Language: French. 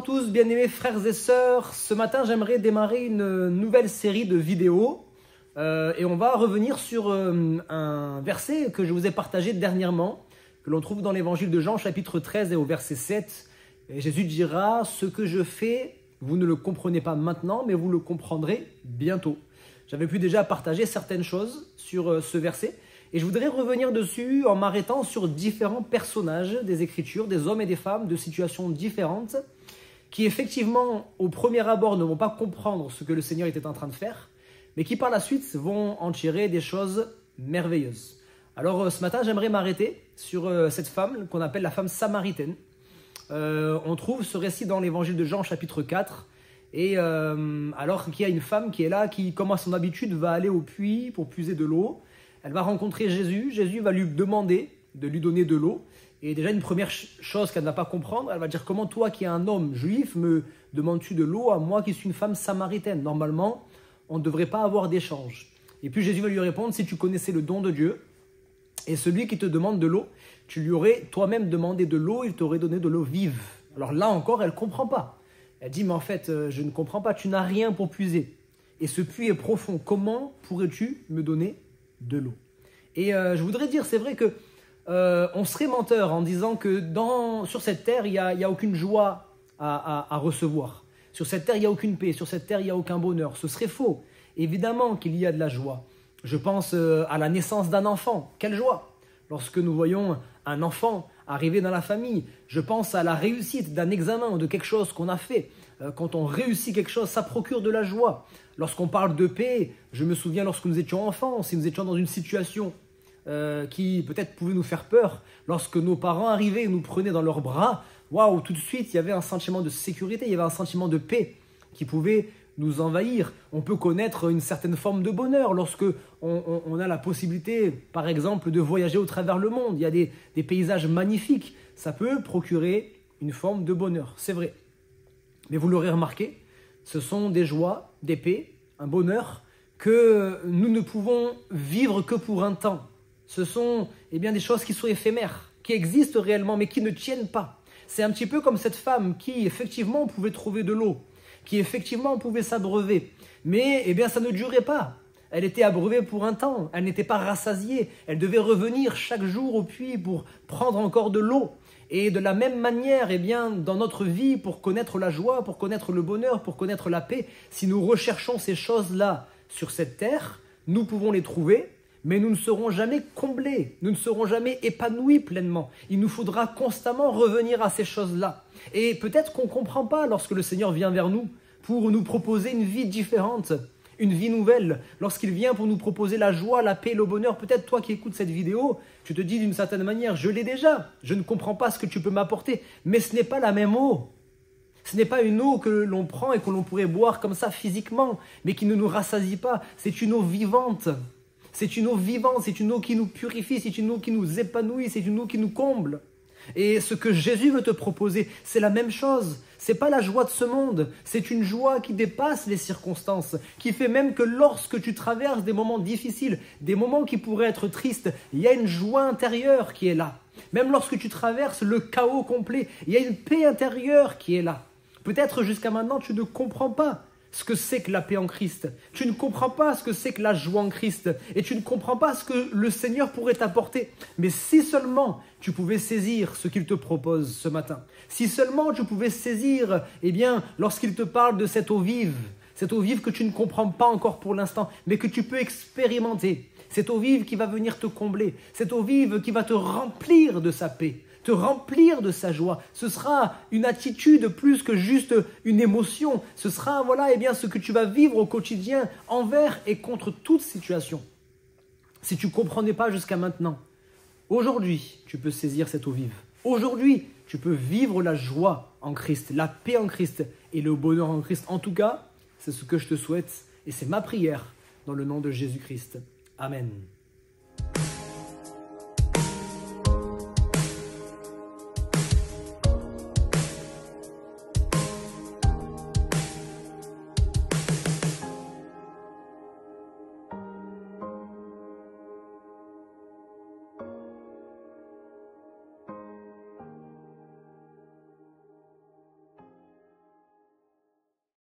à tous, bien-aimés frères et sœurs. Ce matin, j'aimerais démarrer une nouvelle série de vidéos et on va revenir sur un verset que je vous ai partagé dernièrement, que l'on trouve dans l'évangile de Jean, chapitre 13 et au verset 7. Et Jésus dira « Ce que je fais, vous ne le comprenez pas maintenant, mais vous le comprendrez bientôt. » J'avais pu déjà partager certaines choses sur ce verset et je voudrais revenir dessus en m'arrêtant sur différents personnages des Écritures, des hommes et des femmes de situations différentes qui effectivement au premier abord ne vont pas comprendre ce que le Seigneur était en train de faire, mais qui par la suite vont en tirer des choses merveilleuses. Alors ce matin j'aimerais m'arrêter sur cette femme qu'on appelle la femme samaritaine. On trouve ce récit dans l'évangile de Jean chapitre 4 et alors qu'il y a une femme qui est là, qui comme à son habitude va aller au puits pour puiser de l'eau. Elle va rencontrer Jésus, Jésus va lui demander de lui donner de l'eau. Et déjà une première chose qu'elle ne va pas comprendre, elle va dire « Comment toi qui es un homme juif me demandes-tu de l'eau à moi qui suis une femme samaritaine ?» Normalement, on ne devrait pas avoir d'échange. Et puis Jésus va lui répondre « Si tu connaissais le don de Dieu et celui qui te demande de l'eau, tu lui aurais toi-même demandé de l'eau, il t'aurait donné de l'eau vive. » Alors là encore, elle ne comprend pas. Elle dit « Mais en fait, je ne comprends pas, tu n'as rien pour puiser. Et ce puits est profond, comment pourrais-tu me donner de l'eau ?» Et je voudrais dire, c'est vrai que on serait menteur en disant que sur cette terre, il n'y a aucune joie à recevoir. Sur cette terre, il n'y a aucune paix. Sur cette terre, il n'y a aucun bonheur. Ce serait faux. Évidemment qu'il y a de la joie. Je pense à la naissance d'un enfant. Quelle joie! Lorsque nous voyons un enfant arriver dans la famille, je pense à la réussite d'un examen ou de quelque chose qu'on a fait. Quand on réussit quelque chose, ça procure de la joie. Lorsqu'on parle de paix, je me souviens lorsque nous étions enfants, si nous étions dans une situation qui peut-être pouvait nous faire peur, lorsque nos parents arrivaient et nous prenaient dans leurs bras, waouh, tout de suite il y avait un sentiment de sécurité, il y avait un sentiment de paix qui pouvait nous envahir. On peut connaître une certaine forme de bonheur lorsque on a la possibilité, par exemple, de voyager au travers le monde. Il y a des paysages magnifiques, ça peut procurer une forme de bonheur, c'est vrai. Mais vous l'aurez remarqué, ce sont des joies, des paix, un bonheur que nous ne pouvons vivre que pour un temps. Ce sont des choses qui sont éphémères, qui existent réellement mais qui ne tiennent pas. C'est un petit peu comme cette femme qui effectivement pouvait trouver de l'eau, qui effectivement pouvait s'abreuver, mais ça ne durait pas. Elle était abreuvée pour un temps, elle n'était pas rassasiée, elle devait revenir chaque jour au puits pour prendre encore de l'eau. Et de la même manière, dans notre vie, pour connaître la joie, pour connaître le bonheur, pour connaître la paix, si nous recherchons ces choses-là sur cette terre, nous pouvons les trouver, mais nous ne serons jamais comblés, nous ne serons jamais épanouis pleinement. Il nous faudra constamment revenir à ces choses-là. Et peut-être qu'on ne comprend pas lorsque le Seigneur vient vers nous pour nous proposer une vie différente, une vie nouvelle. Lorsqu'il vient pour nous proposer la joie, la paix, le bonheur, peut-être toi qui écoutes cette vidéo, tu te dis d'une certaine manière, je l'ai déjà, je ne comprends pas ce que tu peux m'apporter, mais ce n'est pas la même eau. Ce n'est pas une eau que l'on prend et que l'on pourrait boire comme ça physiquement, mais qui ne nous rassasie pas. C'est une eau vivante. C'est une eau vivante, c'est une eau qui nous purifie, c'est une eau qui nous épanouit, c'est une eau qui nous comble. Et ce que Jésus veut te proposer, c'est la même chose. C'est pas la joie de ce monde, c'est une joie qui dépasse les circonstances, qui fait même que lorsque tu traverses des moments difficiles, des moments qui pourraient être tristes, il y a une joie intérieure qui est là. Même lorsque tu traverses le chaos complet, il y a une paix intérieure qui est là. Peut-être jusqu'à maintenant, tu ne comprends pas ce que c'est que la paix en Christ. Tu ne comprends pas ce que c'est que la joie en Christ. Et tu ne comprends pas ce que le Seigneur pourrait t'apporter. Mais si seulement tu pouvais saisir ce qu'il te propose ce matin, si seulement tu pouvais saisir, lorsqu'il te parle de cette eau vive que tu ne comprends pas encore pour l'instant, mais que tu peux expérimenter, cette eau vive qui va venir te combler, cette eau vive qui va te remplir de sa paix, te remplir de sa joie. Ce sera une attitude plus que juste une émotion. Ce sera ce que tu vas vivre au quotidien envers et contre toute situation. Si tu ne comprenais pas jusqu'à maintenant, aujourd'hui, tu peux saisir cette eau vive. Aujourd'hui, tu peux vivre la joie en Christ, la paix en Christ et le bonheur en Christ. En tout cas, c'est ce que je te souhaite et c'est ma prière dans le nom de Jésus-Christ. Amen.